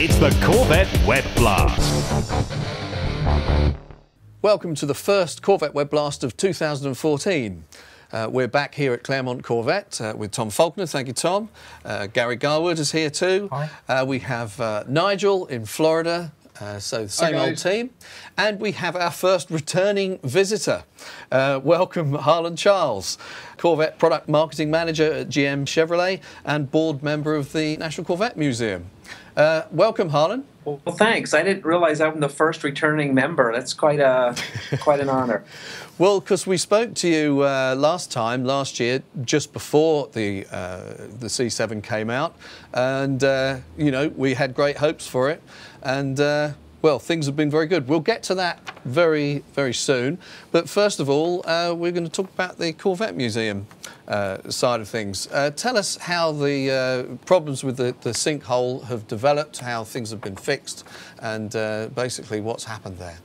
It's the Corvette Web Blast. Welcome to the first Corvette Web Blast of 2014. We're back here at Claremont Corvette with Tom Faulkner. Thank you, Tom. Gary Garwood is here too. Hi. We have Nigel in Florida. So the same old team. And we have our first returning visitor. Welcome, Harlan Charles, Corvette Product Marketing Manager at GM Chevrolet and board member of the National Corvette Museum. Welcome, Harlan. Well, thanks. I didn't realize I'm the first returning member. That's quite an honor. Well, because we spoke to you last year, just before the C7 came out, and you know, we had great hopes for it, and well, things have been very good. We'll get to that very, very soon. But first of all, we're going to talk about the Corvette Museum side of things. Tell us how the problems with the sinkhole have developed, how things have been fixed, and basically what's happened there.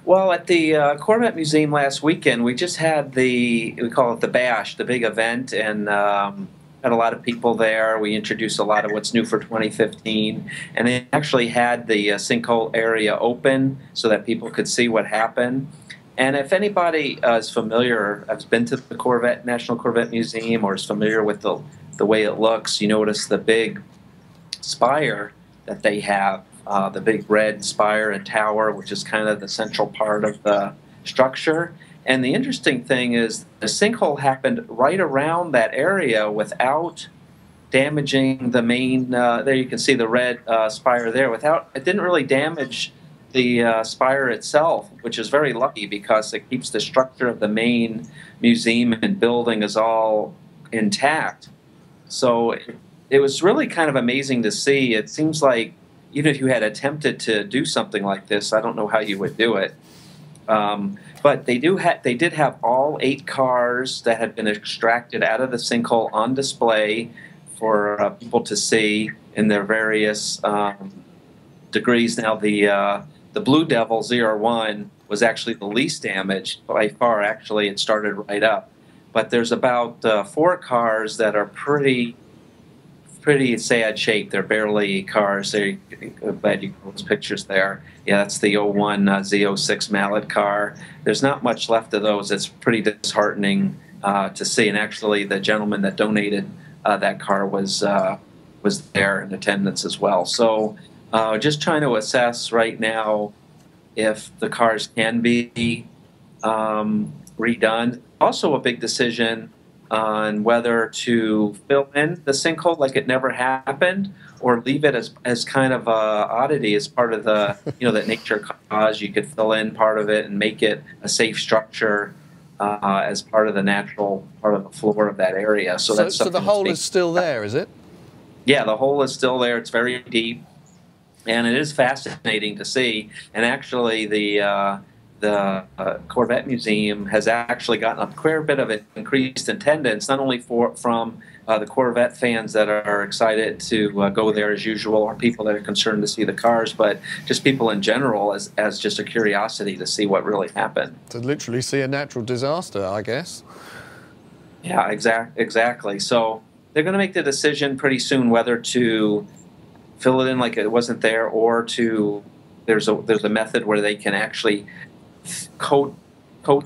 Well, at the Corvette Museum last weekend, we just had we call it the Bash, the big event, and had a lot of people there. We introduced a lot of what's new for 2015, and they actually had the sinkhole area open so that people could see what happened. And if anybody is familiar, has been to the National Corvette Museum, or is familiar with the way it looks, you notice the big spire that they have, the big red spire and tower, which is kind of the central part of the structure. And the interesting thing is the sinkhole happened right around that area without damaging the main, there you can see the red spire there. It didn't really damage the spire itself, which is very lucky because it keeps the structure of the main museum and building is all intact. So it was really kind of amazing to see. It seems like even if you had attempted to do something like this, I don't know how you would do it. But they did have all 8 cars that had been extracted out of the sinkhole on display for people to see in their various degrees. Now the Blue Devil ZR1 was actually the least damaged by far. Actually, it started right up. But there's about 4 cars that are pretty sad shape. They're barely cars. I'm glad you got those pictures there. Yeah, that's the 01 Z06 Mallet car. There's not much left of those. It's pretty disheartening to see. And actually, the gentleman that donated that car was there in attendance as well. So just trying to assess right now if the cars can be redone. Also a big decision on whether to fill in the sinkhole like it never happened, or leave it as kind of a oddity, as part of the, you know, that nature cause. You could fill in part of it and make it a safe structure as part of the natural part of the floor of that area. So the hole is still there, is it? Yeah, the hole is still there. It's very deep, and it is fascinating to see. And actually, the Corvette Museum has actually gotten a fair bit of increased attendance, not only from the Corvette fans that are excited to go there as usual, or people that are concerned to see the cars, but just people in general as just a curiosity to see what really happened. To literally see a natural disaster, I guess. Yeah, exactly. So they're going to make the decision pretty soon whether to fill it in like it wasn't there, or to there's a method where they can actually coat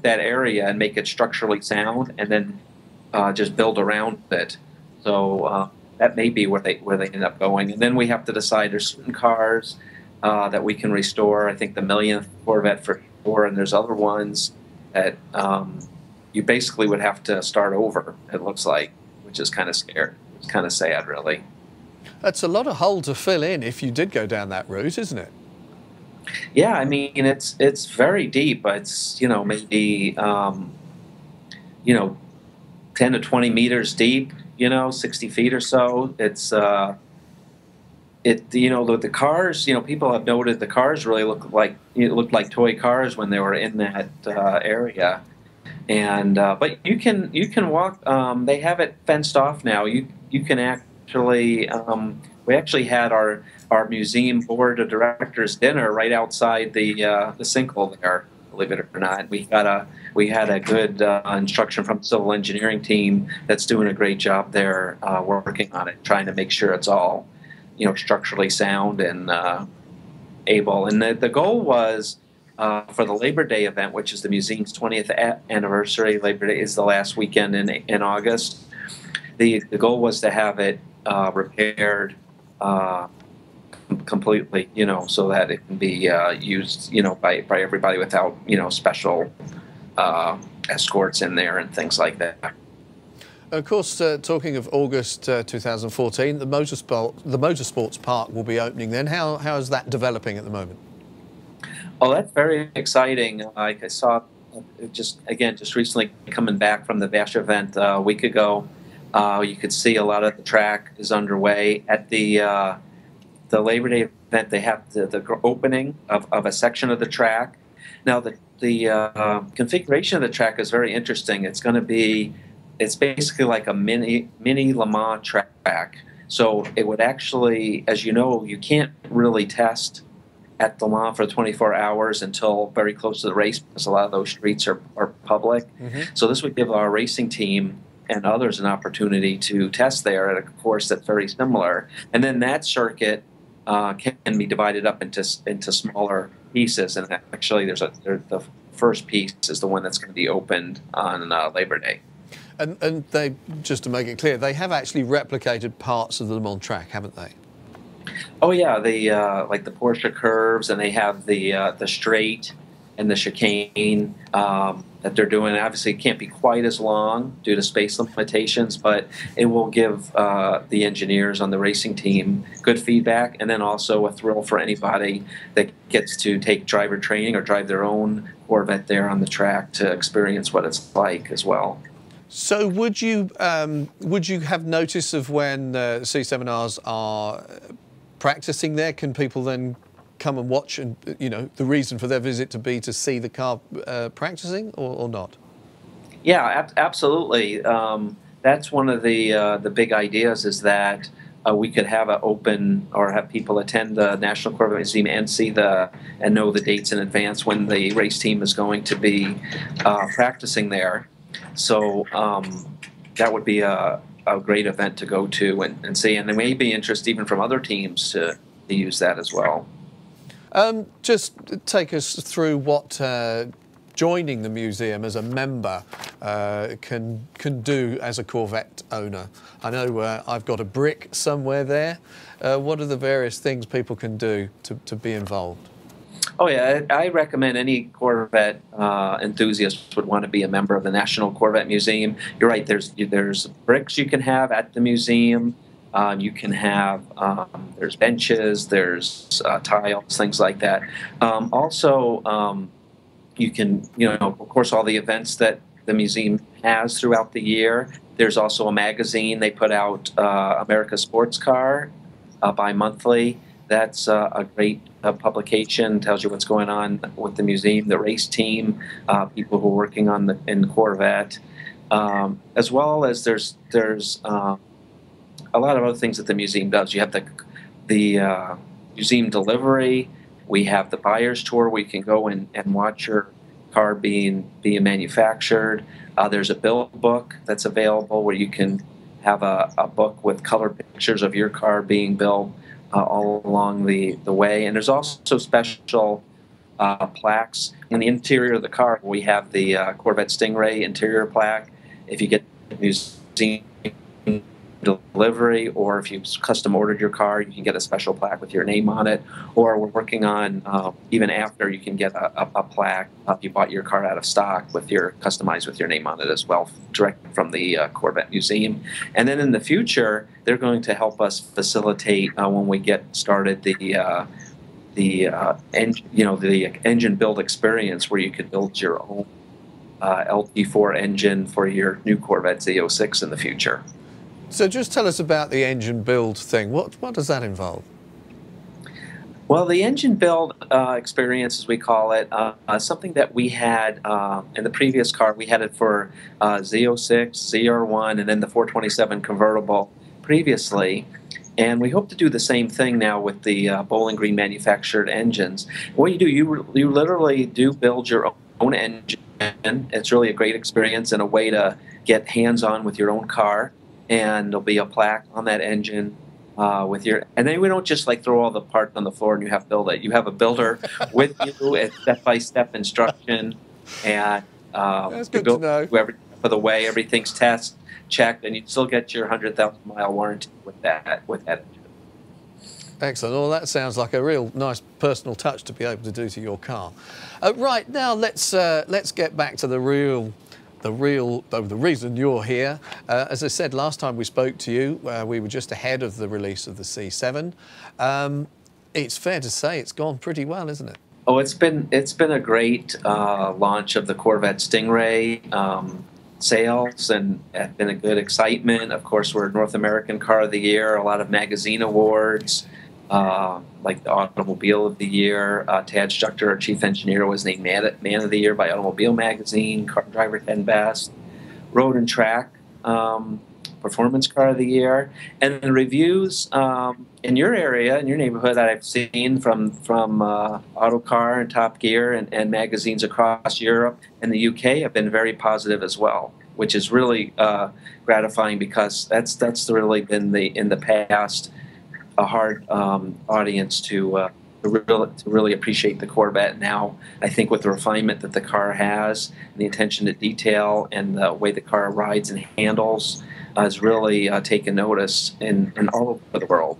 that area and make it structurally sound, and then just build around it. So that may be where they end up going. And then we have to decide. There's certain cars that we can restore. I think the millionth Corvette for sure, and there's other ones that you basically would have to start over. It looks like, which is kind of scary. It's kind of sad, really. That's a lot of hole to fill in if you did go down that route, isn't it? Yeah, I mean, it's very deep. It's, you know, maybe 10 to 20 meters deep, 60 feet or so. It's the cars, people have noted the cars really looked like toy cars when they were in that area. And but you can walk. They have it fenced off now. You can actually. We actually had our museum board of directors dinner right outside the sinkhole there. Believe it or not, we had a good instruction from the civil engineering team that's doing a great job there, working on it, trying to make sure it's all structurally sound and able. And the goal was for the Labor Day event, which is the museum's 20th anniversary. Labor Day is the last weekend in August. The goal was to have it repaired completely, so that it can be used, by everybody without, special escorts in there and things like that. Of course, talking of August 2014, the Motorsports Park will be opening then. How is that developing at the moment? Oh, that's very exciting. Like I saw just recently coming back from the Bash event a week ago. You could see a lot of the track is underway. At the Labor Day event, they have the opening of a section of the track. Now, the configuration of the track is very interesting. It's basically like a mini Le Mans track. So it would actually, as you know, you can't really test at the Le Mans for 24 hours until very close to the race, because a lot of those streets are public. Mm-hmm. So this would give our racing team and others an opportunity to test there at a course that's very similar. And then that circuit can be divided up into smaller pieces. And actually, the first piece is the one that's going to be opened on Labor Day. And they, just to make it clear, they have actually replicated parts of the Le Mans track, haven't they? Oh yeah, like the Porsche curves, and they have the straight and the chicane that they're doing. Obviously, it can't be quite as long due to space limitations, but it will give the engineers on the racing team good feedback, and then also a thrill for anybody that gets to take driver training or drive their own Corvette there on the track to experience what it's like as well. So would you have notice of when C7Rs are practicing there? Can people then come and watch, and the reason for their visit to be to see the car practicing, or not? Yeah, absolutely. That's one of the big ideas, is that we could have an open, or have people attend the National Corvette Museum and know the dates in advance when the race team is going to be practicing there. So that would be a great event to go to and see, and there may be interest even from other teams to use that as well. Just take us through what joining the museum as a member can do as a Corvette owner. I know I've got a brick somewhere there. What are the various things people can do to be involved? Oh yeah, I recommend any Corvette enthusiast would want to be a member of the National Corvette Museum. You're right. There's bricks you can have at the museum. You can have there's benches, there's tiles, things like that. Also, you can of course all the events that the museum has throughout the year. There's also a magazine they put out, America's Sports Car, bi-monthly. That's a great publication. Tells you what's going on with the museum, the race team, people who are working in the Corvette, as well as there's a lot of other things that the museum does. You have the museum delivery. We have the buyer's tour where you can go and watch your car being manufactured. There's a build book that's available where you can have a book with color pictures of your car being built all along the way. And there's also special plaques in the interior of the car. We have the Corvette Stingray interior plaque. If you get the museum delivery, or if you custom ordered your car, you can get a special plaque with your name on it. Or we're working on, even after, you can get a plaque if you bought your car out of stock customized with your name on it as well, direct from the Corvette Museum. And then in the future, they're going to help us facilitate when we get started the engine build experience, where you could build your own LT4 engine for your new Corvette Z06 in the future. So just tell us about the engine build thing. What does that involve? Well, the engine build experience, as we call it, something that we had in the previous car. We had it for Z06, ZR1, and then the 427 convertible previously. And we hope to do the same thing now with the Bowling Green manufactured engines. What you do, you literally do build your own engine. It's really a great experience and a way to get hands-on with your own car. And there'll be a plaque on that engine with your, and then we don't just like throw all the parts on the floor and you have to build it. You have a builder with you at step-by-step instruction, and That's you good to build know. for the way everything's checked, and you still get your 100,000-mile warranty with that engine. Excellent. Well, that sounds like a real nice personal touch to be able to do to your car. Right now, let's get back to the reason you're here. As I said last time we spoke to you, we were just ahead of the release of the C7. It's fair to say it's gone pretty well, isn't it? Oh, it's been a great launch of the Corvette Stingray. Sales, and have been a good excitement. Of course, we're North American Car of the Year, a lot of magazine awards, like the Automobile of the Year. Tad Struchter, our chief engineer, was named Man of the Year by Automobile Magazine, Car Driver 10 Best, Road and Track Performance Car of the Year. And the reviews in your area, in your neighborhood, that I've seen from Autocar and Top Gear and magazines across Europe and the UK have been very positive as well, which is really gratifying, because that's really been in the past a hard audience to really appreciate the Corvette. Now, I think with the refinement that the car has, and the attention to detail, and the way the car rides and handles, has really taken notice in all over the world.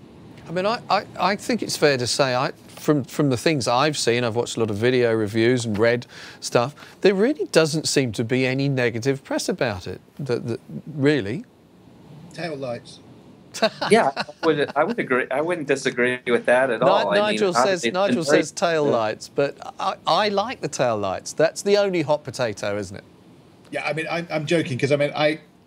I mean, I think it's fair to say, from the things I've seen, I've watched a lot of video reviews and read stuff, there really doesn't seem to be any negative press about it, really. Tail lights. Yeah, I would agree. I wouldn't disagree with that at all. Nigel says tail lights, but I like the tail lights. That's the only hot potato, isn't it? Yeah, I mean, I'm joking, because I mean,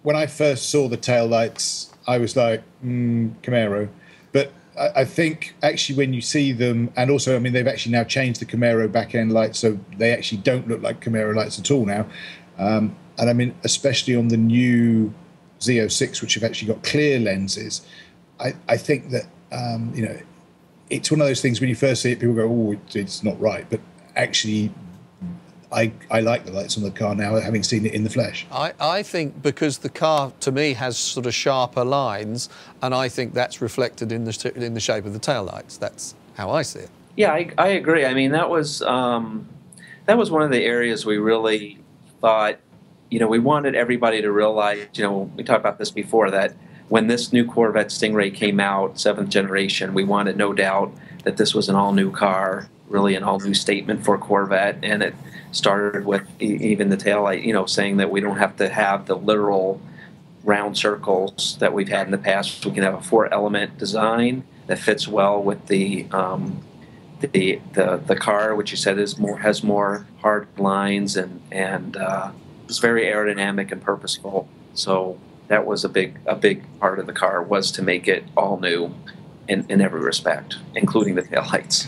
when I first saw the tail lights, I was like, Camaro. But I think actually when you see them, and also, I mean, they've actually now changed the Camaro back-end lights, so they actually don't look like Camaro lights at all now. And I mean, especially on the new Z06, which have actually got clear lenses, I think that, you know, it's one of those things when you first see it, people go, oh, it's not right. But actually, I like the lights on the car now, having seen it in the flesh. I think because the car, to me, has sort of sharper lines, and I think that's reflected in the shape of the taillights. That's how I see it. Yeah, I agree. I mean, that was one of the areas we really thought, you know, we wanted everybody to realize, you know, we talked about this before, that when this new Corvette Stingray came out, 7th generation, we wanted no doubt that this was an all-new car, really an all-new statement for Corvette, and it started with even the taillight, you know, saying that we don't have to have the literal round circles that we've had in the past. We can have a 4-element design that fits well with the car, which you said has more hard lines, and it's very aerodynamic and purposeful. So that was a big part of the car, was to make it all new in every respect, including the taillights.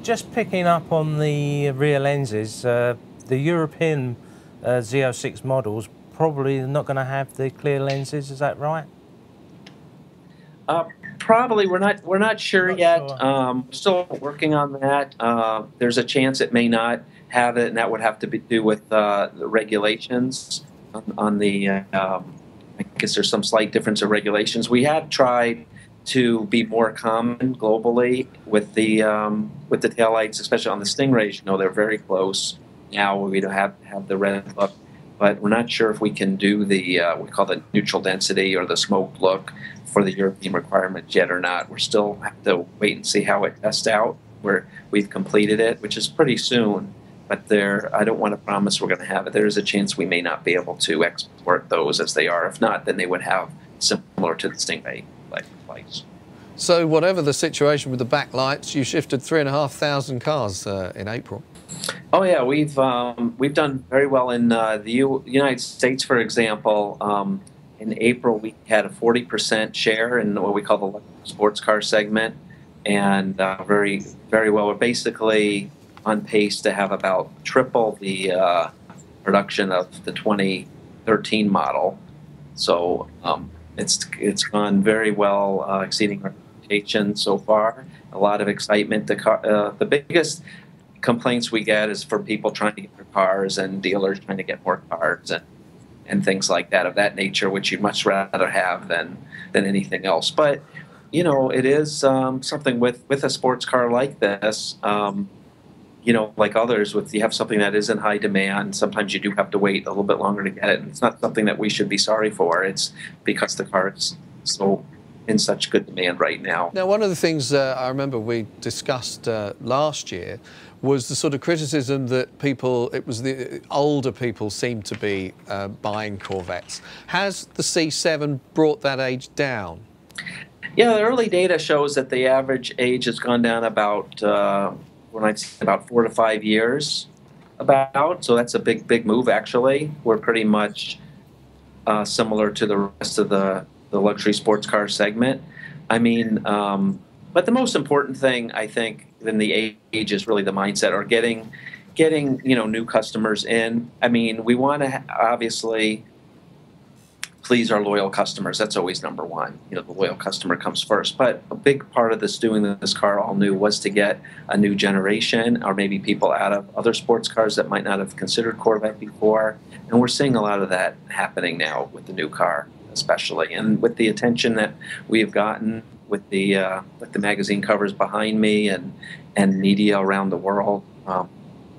Just picking up on the rear lenses, the European Z06 models probably not going to have the clear lenses. Is that right? Probably. We're not sure yet. Sure. Still working on that. There's a chance it may not have it, and that would have to do with the regulations on the. I guess there's some slight difference in regulations. We have tried to be more common globally with the taillights, especially on the Stingrays. You know, they're very close now. We don't have the red look, but we're not sure if we can do the we call the neutral density or the smoke look for the European requirements yet or not. We're still have to wait and see how it tests out. We've completed it, which is pretty soon. But I don't want to promise we're going to have it. There's a chance we may not be able to export those as they are. If not, then they would have similar to the Stingray lights. So whatever the situation with the backlights, you shifted 3,500 cars in April. Oh yeah, we've done very well in the United States, for example. In April, we had a 40% share in what we call the sports car segment, and very well. We're basically on pace to have about triple the production of the 2013 model. So it's gone very well, exceeding our expectations so far. A lot of excitement. The biggest complaints we get is for people trying to get their cars and dealers trying to get more cars, and things like that of that nature, which you'd much rather have than anything else. But you know, it is something with a sports car like this. You know, like others, with you have something that is in high demand, sometimes you do have to wait a little bit longer to get it. And it's not something that we should be sorry for. It's because the car is so in such good demand right now. Now, one of the things I remember we discussed last year was the sort of criticism that it was the older people seemed to be buying Corvettes. Has the C7 brought that age down? Yeah, the early data shows that the average age has gone down about about 4 to 5 years, so that's a big move. Actually, we're pretty much similar to the rest of the luxury sports car segment. I mean, but the most important thing, I think, than the age is really the mindset, or getting new customers in. I mean, we want to obviously please our loyal customers. That's always number one. You know, the loyal customer comes first. But a big part of doing this car all new was to get a new generation, or maybe people out of other sports cars that might not have considered Corvette before. And we're seeing a lot of that happening now with the new car, especially, and with the attention that we have gotten with the magazine covers behind me and media around the world.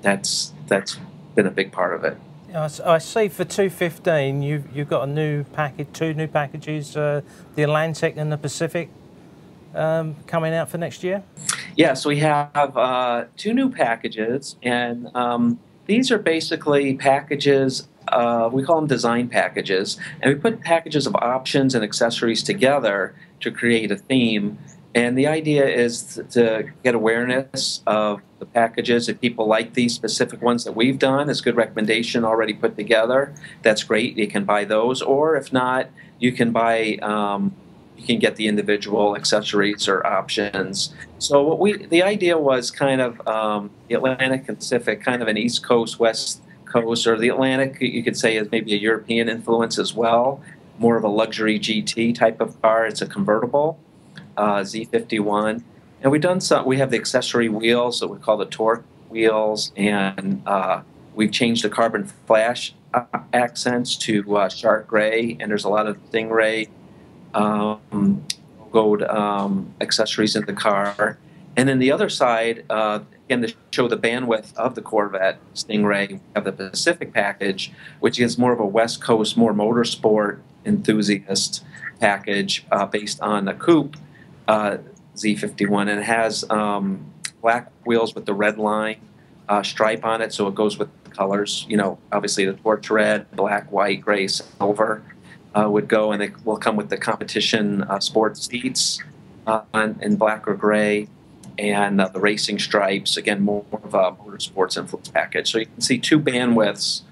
That's been a big part of it. I see for 215 you've got a new package, 2 new packages, the Atlantic and the Pacific, coming out for next year. Yeah, so we have 2 new packages, and these are basically packages. We call them design packages, and we put packages of options and accessories together to create a theme. And the idea is to get awareness of the packages. If people like these specific ones that we've done, it's good recommendation already put together. That's great. You can buy those, or if not, you can buy. You can get the individual accessories or options. So the idea was kind of the Atlantic and Pacific, kind of an East Coast, West Coast, or the Atlantic you could say is maybe a European influence as well. More of a luxury GT type of car. It's a convertible. Z51, and we have the accessory wheels that we call the torque wheels, and we've changed the carbon flash accents to shark gray, and there's a lot of stingray gold accessories in the car. And then the other side, again, to show the bandwidth of the Corvette Stingray, we have the Pacific package, which is more of a West Coast, more motorsport enthusiast package based on the coupe Z51, and it has black wheels with the red line stripe on it, so it goes with the colors. You know, obviously the torch red, black, white, gray, silver would go, and they will come with the competition sports seats in black or gray, and the racing stripes. Again, more of a motorsports influence package. So you can see 2 bandwidths,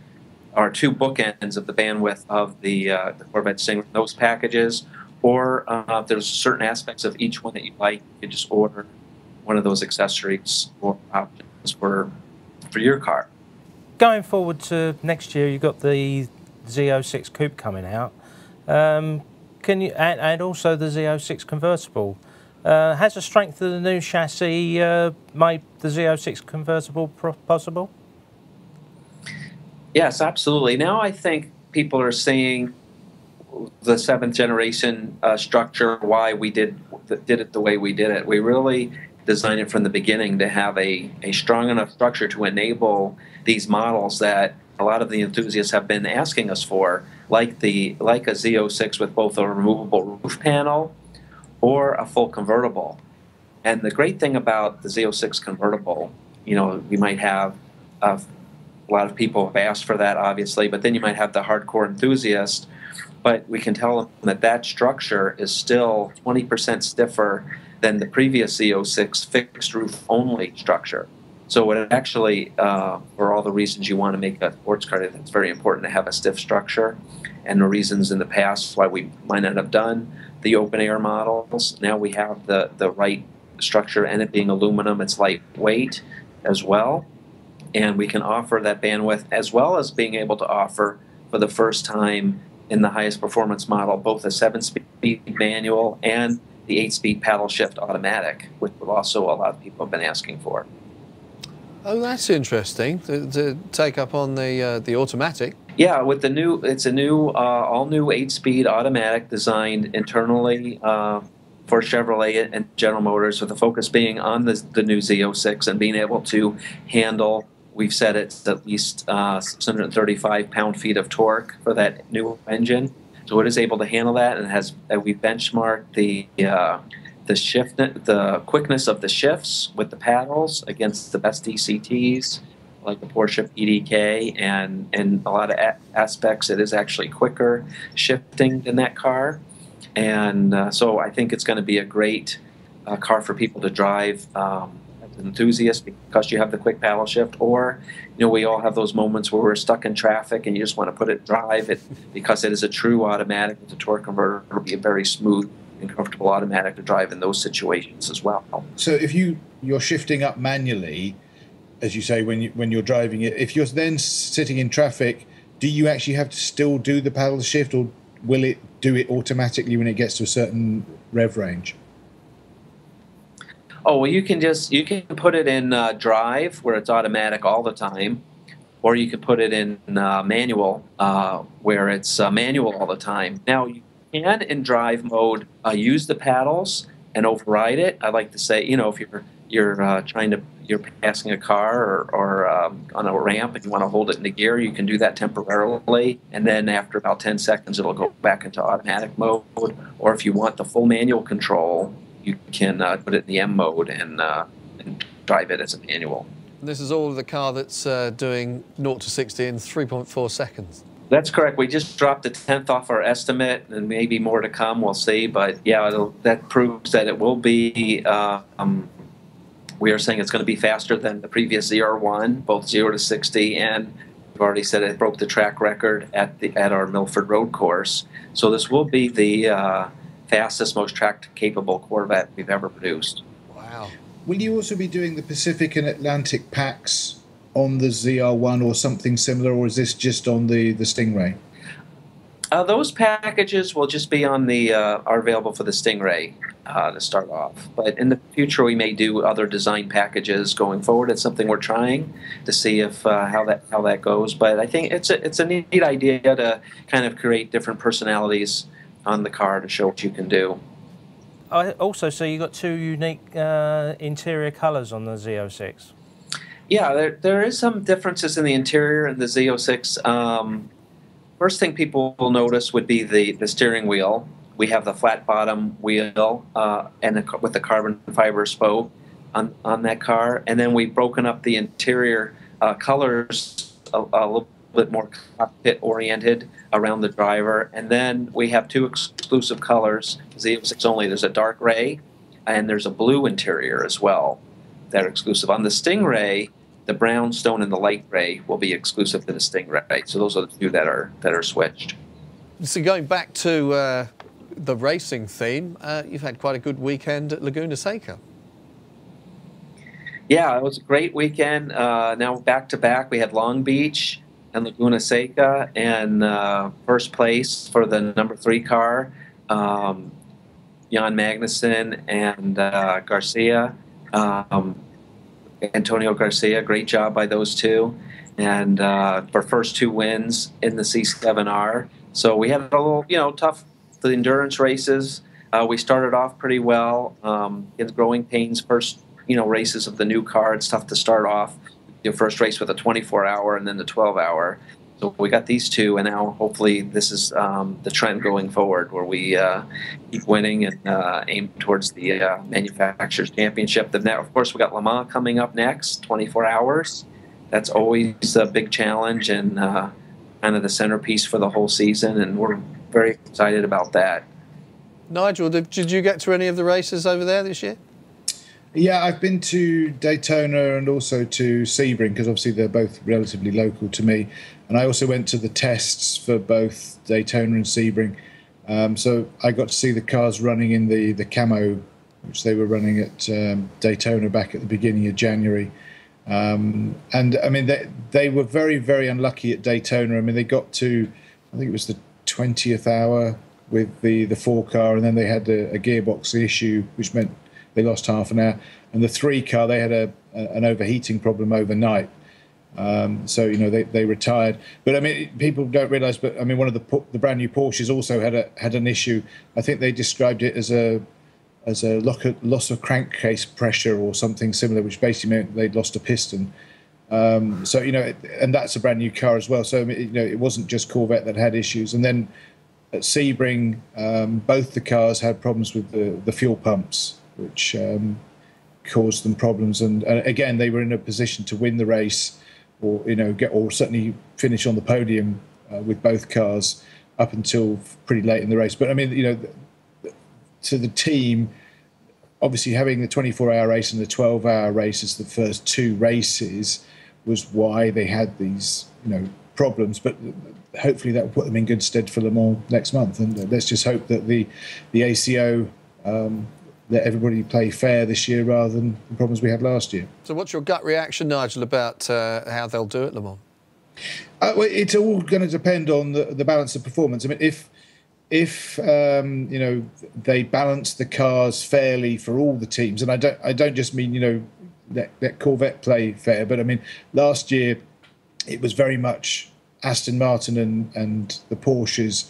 or 2 bookends of the bandwidth of the Corvette Stingray, those packages. Or if there's certain aspects of each one that you like, you can just order one of those accessories or options for your car. Going forward to next year, you've got the Z06 Coupe coming out. Can you and also the Z06 convertible? Has the strength of the new chassis made the Z06 convertible possible? Yes, absolutely. Now I think people are seeing the 7th generation structure, why we did it the way we did it. We really designed it from the beginning to have a strong enough structure to enable these models that a lot of the enthusiasts have been asking us for, like a Z06 with both a removable roof panel or a full convertible. And the great thing about the Z06 convertible, you know, we might have a lot of people have asked for that, obviously, but then you might have the hardcore enthusiast. But we can tell them that structure is still 20% stiffer than the previous Z06 fixed roof only structure. So it actually, for all the reasons you want to make a sports car, it's very important to have a stiff structure. And the reasons in the past why we might not have done the open air models, now we have the right structure, and it being aluminum, it's lightweight as well. And we can offer that bandwidth, as well as being able to offer for the first time in the highest performance model, both a 7-speed manual and the 8-speed paddle shift automatic, which also a lot of people have been asking for. Oh, that's interesting, to take up on the automatic. Yeah, with the new, it's a new, all new 8-speed automatic designed internally for Chevrolet and General Motors, with the focus being on the new Z06 and being able to handle. We've said it's at least 635 pound-feet of torque for that new engine, so it is able to handle that, and it has. We benchmarked the quickness of the shifts with the paddles against the best DCTs, like the Porsche PDK, and in a lot of aspects, it is actually quicker shifting than that car. And so I think it's going to be a great car for people to drive as an enthusiast, because you have the quick paddle shift. Or, we all have those moments where we're stuck in traffic and you just want to put it drive it, because it is a true automatic with the torque converter. It'll be a very smooth and comfortable automatic to drive in those situations as well. So if you're shifting up manually, as you say, when you're driving it, if you're then sitting in traffic, do you actually have to still do the paddle shift, or will it do it automatically when it gets to a certain rev range? Oh, well, you can put it in drive, where it's automatic all the time, or you can put it in manual, where it's manual all the time. Now, you can, in drive mode, use the paddles and override it. I like to say, if you're passing a car or on a ramp and you want to hold it into gear, you can do that temporarily, and then after about 10 seconds, it'll go back into automatic mode. Or if you want the full manual control, you can put it in the M mode and drive it as a manual. This is all of the car that's doing 0 to 60 in 3.4 seconds. That's correct. We just dropped a 10th off our estimate, and maybe more to come. We'll see. But yeah, that proves that it will be. We are saying it's going to be faster than the previous ZR1, both 0 to 60, and we've already said it broke the track record at our Milford Road course. So this will be the fastest, most track-capable Corvette we've ever produced. Wow. Will you also be doing the Pacific and Atlantic packs on the ZR1 or something similar, or is this just on the Stingray? Those packages will just be on are available for the Stingray to start off. But in the future, we may do other design packages going forward. It's something we're trying to see if how that goes. But I think it's a neat idea to kind of create different personalities on the car to show what you can do. I also see you got two unique interior colours on the Z06. Yeah, there is some differences in the interior in the Z06. First thing people will notice would be the steering wheel. We have the flat bottom wheel with the carbon fiber spoke on that car, and then we've broken up the interior colors a little bit more cockpit oriented around the driver. And then we have two exclusive colors, Z06 only. There's a dark gray and there's a blue interior as well that are exclusive. On the Stingray, the brownstone and the light gray will be exclusive to the Stingray. So those are the two that are switched. So going back to the racing theme, you've had quite a good weekend at Laguna Seca. Yeah, it was a great weekend. Now back to back, we had Long Beach and Laguna Seca, and first place for the number 3 car, Jan Magnussen and Garcia. Antonio Garcia, great job by those two, and for first 2 wins in the C7R. So we had a little, tough the endurance races. We started off pretty well. In growing pains, first races of the new car, it's tough to start off. Your first race with a 24-hour and then the 12-hour. So we got these two, and now hopefully this is the trend going forward, where we keep winning and aim towards the Manufacturers Championship. Then, of course, we got Le Mans coming up next, 24 hours. That's always a big challenge and kind of the centerpiece for the whole season, and we're very excited about that. Nigel, did you get to any of the races over there this year? Yeah, I've been to Daytona and also to Sebring, because obviously they're both relatively local to me. And I also went to the tests for both Daytona and Sebring. So I got to see the cars running in the camo, which they were running at Daytona back at the beginning of January. And I mean, they were very, very unlucky at Daytona. I mean, they got to, I think it was the 20th hour with the 4 car, and then they had a gearbox issue, which meant they lost half an hour. And the 3 car, they had an overheating problem overnight. So you know they retired, but I mean people don't realise. But I mean one of the brand new Porsches also had an issue. I think they described it as a loss of crankcase pressure or something similar, which basically meant they'd lost a piston. So you know, and that's a brand new car as well. So you know, it wasn't just Corvette that had issues. And then at Sebring, both the cars had problems with the fuel pumps, which caused them problems. And again, they were in a position to win the race, or you know, or certainly finish on the podium with both cars up until pretty late in the race. But I mean, you know, to the team, obviously having the 24-hour race and the 12-hour race as the first two races was why they had these, you know, problems. But hopefully that will put them in good stead for Le Mans next month. And let's just hope that the ACO let everybody play fair this year rather than the problems we had last year. So what's your gut reaction, Nigel, about how they'll do at Le Mans? Well, it's all going to depend on the balance of performance. I mean, if you know, they balance the cars fairly for all the teams, and I don't just mean, you know, that Corvette play fair, but I mean last year it was very much Aston Martin and the Porsches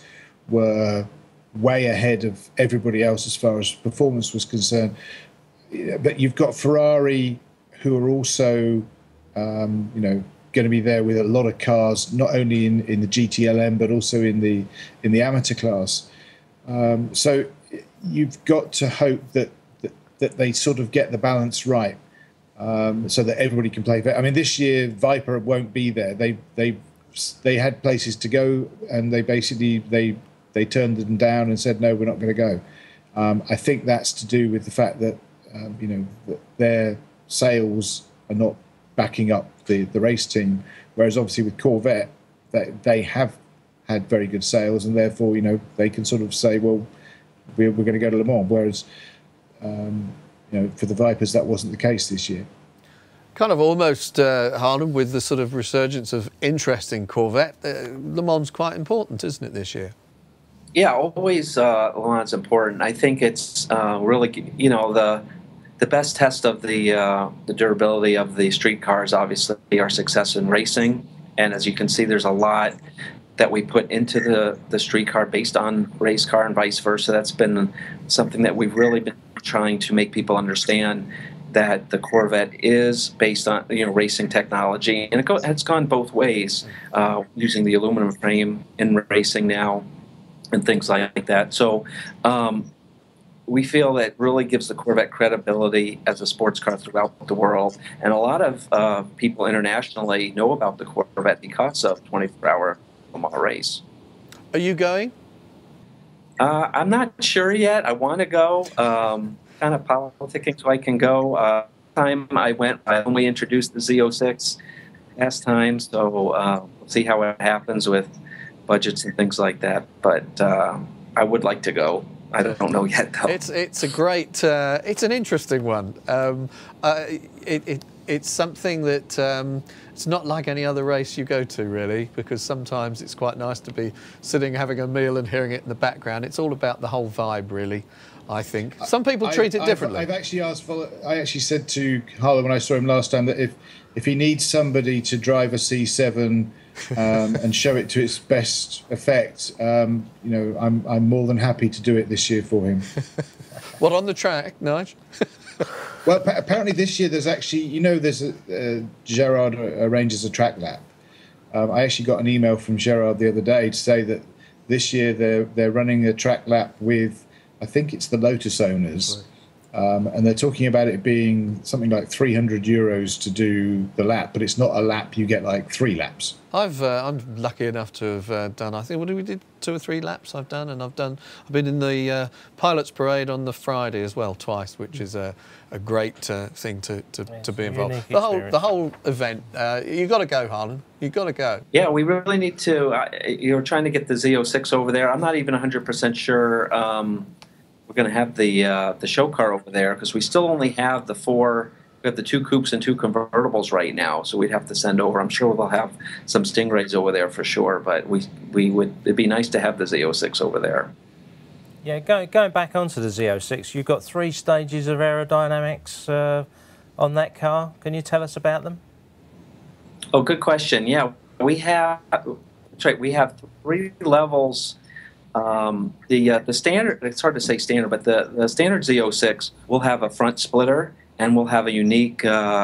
were way ahead of everybody else as far as performance was concerned. But you've got Ferrari, who are also you know, going to be there with a lot of cars, not only in the GTLM but also in the amateur class. So you've got to hope that they sort of get the balance right, so that everybody can play fair. I mean, this year Viper won't be there. They had places to go, and they basically they turned them down and said no, we're not going to go. I think that's to do with the fact that you know, that their sales are not backing up the race team, whereas obviously with Corvette they have had very good sales, and therefore, you know, they can sort of say, well, we're going to go to Le Mans, whereas you know, for the Vipers that wasn't the case this year. Kind of almost, Harlan, with the sort of resurgence of interest in Corvette, Le Mans quite important, isn't it, this year? Yeah, always Le Mans important. I think it's really, you know, the best test of the durability of the street cars, obviously, our success in racing. And as you can see, there's a lot that we put into the street car based on race car and vice versa. That's been something that we've really been trying to make people understand, that the Corvette is based on, you know, racing technology. And it's gone both ways, using the aluminum frame in racing now and things like that. So we feel that really gives the Corvette credibility as a sports car throughout the world. And a lot of people internationally know about the Corvette because of 24-hour Le Mans race. Are you going? I'm not sure yet. I want to go. Kind of politicking so I can go. Time I went, I only introduced the Z06 last time, so we'll see how it happens with budgets and things like that. But I would like to go. I don't know yet, though. It's a great, it's an interesting one. It's something that it's not like any other race you go to, really, because sometimes it's quite nice to be sitting having a meal and hearing it in the background. It's all about the whole vibe, really, I think. Some people treat it differently. I've actually I actually said to Harlan when I saw him last time that if he needs somebody to drive a C7 and show it to its best effect, you know, I'm more than happy to do it this year for him. What, on the track, Nigel? Well, apparently this year there's actually, you know, there's Gerard arranges a track lap. I actually got an email from Gerard the other day to say that this year they're running a track lap with, I think it's the Lotus owners, and they're talking about it being something like €300 to do the lap, but it's not a lap. You get like 3 laps. I'm lucky enough to have done, I think, what did we did 2 or 3 laps I've done, and I've been in the Pilots Parade on the Friday as well twice, which is a great thing to be involved. The whole event. You got to go, Harlan. You got to go. Yeah, we really need to. You're trying to get the Z06 over there. I'm not even 100% sure we're going to have the show car over there, because we still only have the 4. We have the 2 coupes and 2 convertibles right now, so we'd have to send over. I'm sure we'll have some Stingrays over there for sure, but it'd be nice to have the Z06 over there. Yeah, going back onto the Z06, you've got 3 stages of aerodynamics on that car. Can you tell us about them? Oh, good question. Yeah, we have. That's right. We have 3 levels. The standard. It's hard to say standard, but the standard Z06 will have a front splitter and will have a unique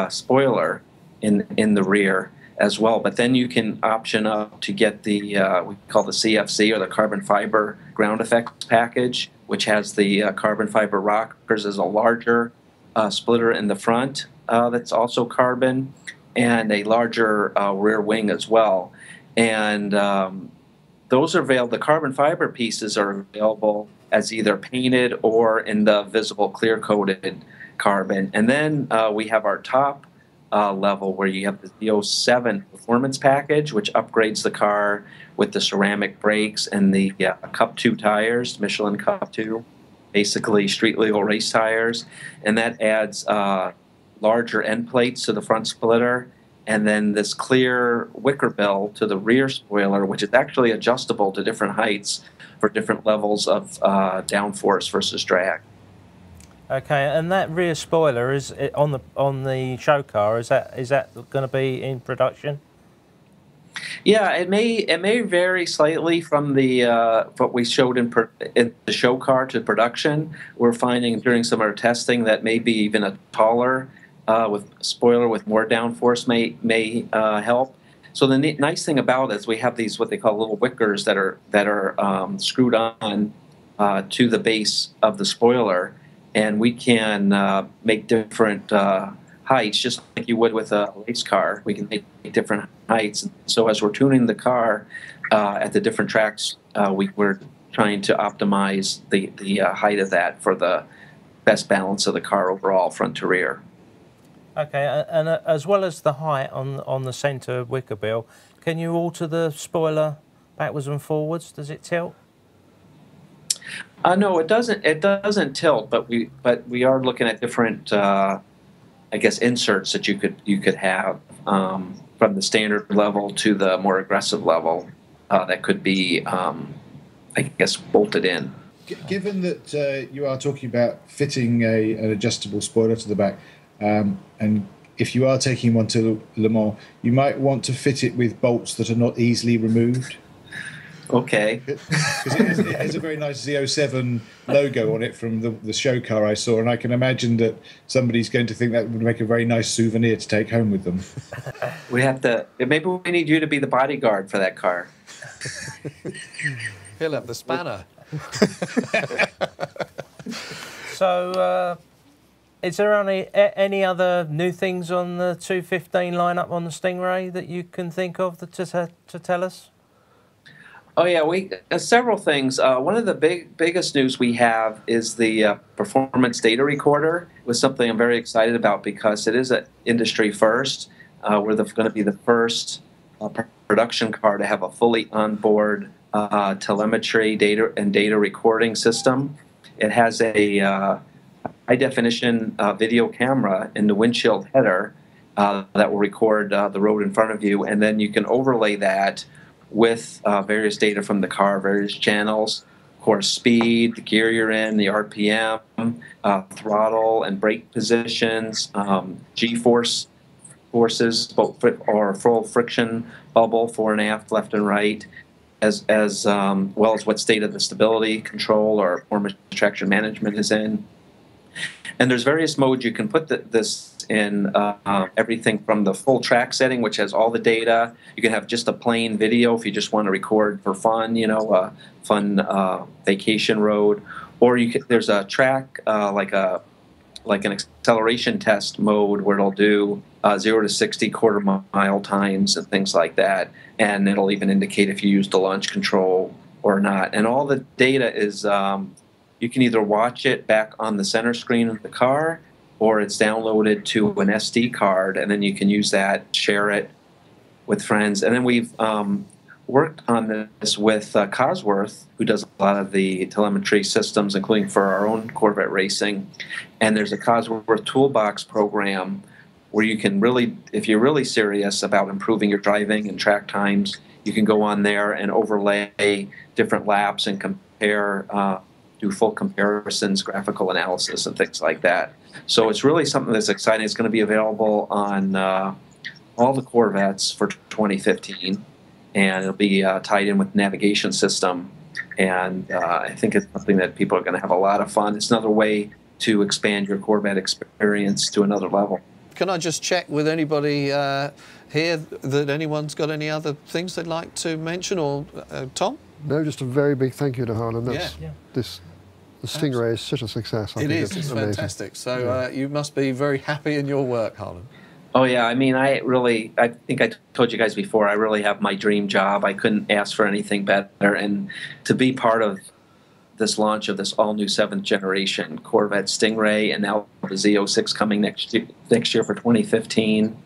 spoiler in the rear as well. But then you can option up to get the we call the CFC, or the carbon fiber ground effects package, which has the carbon fiber rockers as a larger splitter in the front that's also carbon, and a larger rear wing as well. And those are available. The carbon fiber pieces are available as either painted or in the visible clear coated carbon. And then we have our top level, where you have the Z07 performance package, which upgrades the car with the ceramic brakes and the Cup 2 tires, Michelin Cup 2, basically street legal race tires. And that adds larger end plates to the front splitter, and then this clear wicker bill to the rear spoiler, which is actually adjustable to different heights for different levels of downforce versus drag. Okay, and that rear spoiler is on the show car. Is that going to be in production? Yeah, it may vary slightly from the what we showed in the show car to production. We're finding during some of our testing that maybe even a taller with spoiler with more downforce may help. So the nice thing about it is we have these what they call little wickers that are screwed on to the base of the spoiler, and we can make different heights, just like you would with a race car. We can make different heights. So as we're tuning the car at the different tracks, we're trying to optimize the height of that for the best balance of the car overall, front to rear. Okay, and as well as the height on the centre wicker bill, can you alter the spoiler backwards and forwards? Does it tilt? No, it doesn't. It doesn't tilt, but we are looking at different, I guess, inserts that you could have from the standard level to the more aggressive level that could be, I guess, bolted in. Given that you are talking about fitting an adjustable spoiler to the back, and if you are taking one to Le Mans, you might want to fit it with bolts that are not easily removed. Okay. Because it has a very nice Z07 logo on it from the show car I saw, and I can imagine that somebody's going to think that would make a very nice souvenir to take home with them. We have to. Maybe we need you to be the bodyguard for that car. He'll have the spanner. So, is there any other new things on the 215 lineup on the Stingray that you can think of to tell us? Oh yeah, we several things. One of the biggest news we have is the performance data recorder. It was something I'm very excited about because it is an industry first. We're going to be the first production car to have a fully onboard telemetry data recording system. It has a high definition video camera in the windshield header that will record the road in front of you, and then you can overlay that with various data from the car, various channels, of course, speed, the gear you're in, the RPM, throttle and brake positions, G-forces, or full friction bubble, fore and aft, left and right, as well as what state of the stability control or performance traction management is in. And there's various modes you can put this in, everything from the full track setting, which has all the data. You can have just a plain video if you just want to record for fun, a fun vacation road. Or there's a track like an acceleration test mode where it'll do 0 to 60 quarter-mile times and things like that. And it'll even indicate if you used the launch control or not. And all the data is... you can either watch it back on the center screen of the car, or it's downloaded to an SD card, and then you can use that, share it with friends. And then we've worked on this with Cosworth, who does a lot of the telemetry systems, including for our own Corvette racing. And there's a Cosworth Toolbox program where you can really, if you're really serious about improving your driving and track times, you can go on there and overlay different laps and compare do full comparisons, graphical analysis, and things like that. So it's really something that's exciting. It's going to be available on all the Corvettes for 2015, and it'll be tied in with navigation system. And I think it's something that people are going to have a lot of fun. It's another way to expand your Corvette experience to another level. Can I just check with anybody here that anyone's got any other things they'd like to mention, or Tom? No, just a very big thank you to Harlan. That's, Yeah. The Stingray is such a success. I think It's amazing. fantastic. So you must be very happy in your work, Harlan. Oh yeah, I mean, I think I told you guys before, I really have my dream job. I couldn't ask for anything better, and to be part of this launch of this all-new 7th generation Corvette Stingray, and now the Z06 coming next year for 2015,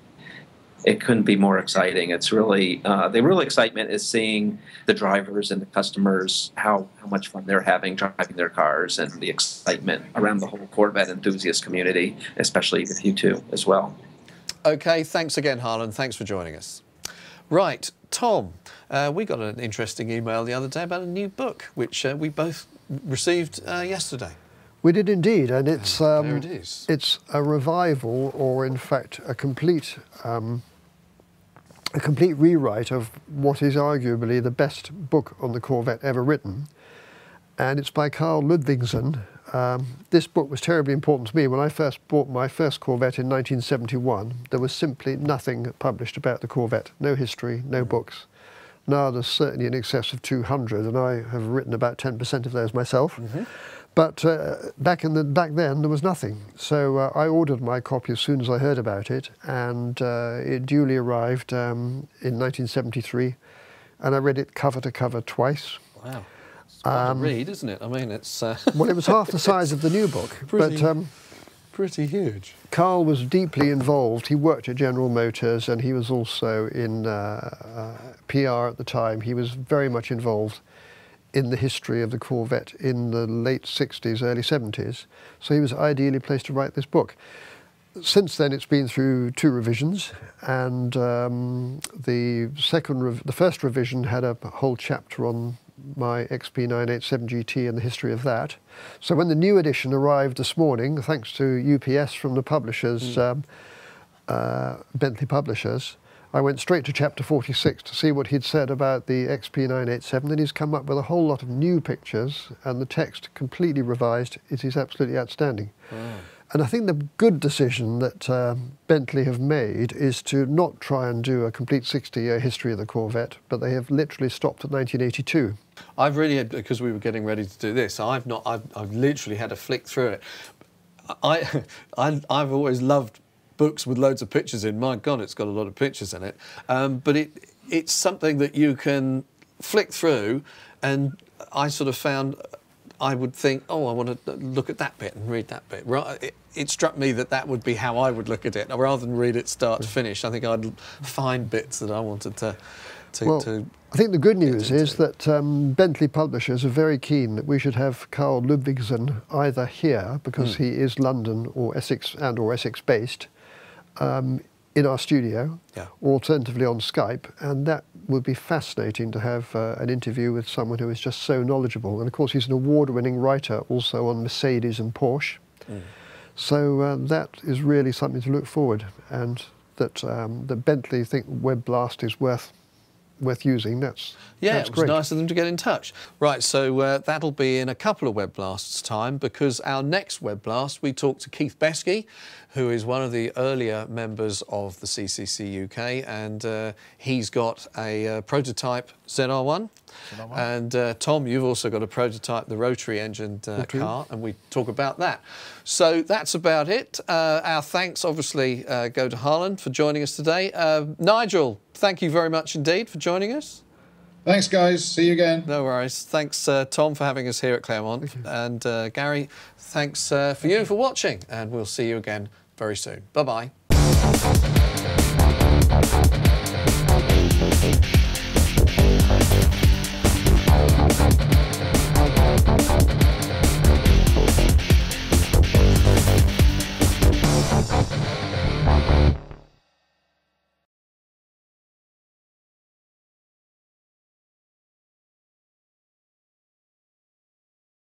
it couldn't be more exciting. It's really, the real excitement is seeing the drivers and the customers, how much fun they're having driving their cars, and the excitement around the whole Corvette enthusiast community, especially with you two as well. Okay, thanks again, Harlan. Thanks for joining us. Right, Tom, we got an interesting email the other day about a new book, which we both received yesterday. We did indeed, and it's there it is. It's a revival, or in fact, a complete rewrite of what is arguably the best book on the Corvette ever written, and it's by Carl Ludvigsen. This book was terribly important to me. When I first bought my first Corvette in 1971, there was simply nothing published about the Corvette. No history, no books. Now there's certainly in excess of 200, and I have written about 10% of those myself. Mm-hmm. But back then there was nothing. So I ordered my copy as soon as I heard about it, and it duly arrived in 1973, and I read it cover to cover twice. Wow. It's quite a read, isn't it? I mean, it's... Well, it was half the size of the new book. Pretty huge. Carl was deeply involved. He worked at General Motors, and he was also in PR at the time. He was very much involved in the history of the Corvette in the late 60s, early 70s. So he was ideally placed to write this book. Since then, it's been through 2 revisions, and the first revision had a whole chapter on my XP987 GT and the history of that. So when the new edition arrived this morning, thanks to UPS from the publishers, Bentley Publishers, I went straight to chapter 46 to see what he'd said about the XP987, and he's come up with a whole lot of new pictures, and the text completely revised. It is absolutely outstanding. Wow. And I think the good decision that Bentley have made is to not try and do a complete 60-year history of the Corvette, but they have literally stopped at 1982. I've really, because we were getting ready to do this, I've literally had to flick through it. I've always loved books with loads of pictures in. My God, it's got a lot of pictures in it. But it's something that you can flick through, and I sort of found I would think, oh, I want to look at that bit and read that bit. It struck me that that would be how I would look at it. Rather than read it start to finish, I think I'd find bits that I wanted to I think the good news is that Bentley Publishers are very keen that we should have Carl Ludvigsen either here, because he is London or Essex based, in our studio, or alternatively on Skype, and that would be fascinating to have an interview with someone who is just so knowledgeable. And of course, he's an award-winning writer also on Mercedes and Porsche. So that is really something to look forward, and that Bentley think Web Blast is worth using. That's it was great. Nice of them to get in touch. Right, so that'll be in a couple of Web Blasts' time, because our next Web Blast we talked to Keith Beskey, who is one of the earlier members of the CCC UK, and he's got a prototype ZR1. And Tom, you've also got a prototype, the rotary-engined car, and we talk about that. So that's about it. Our thanks obviously go to Harlan for joining us today. Nigel, thank you very much indeed for joining us. Thanks, guys. See you again. No worries. Thanks, Tom, for having us here at Claremont. And Gary, thanks for you for watching. And we'll see you again very soon. Bye-bye.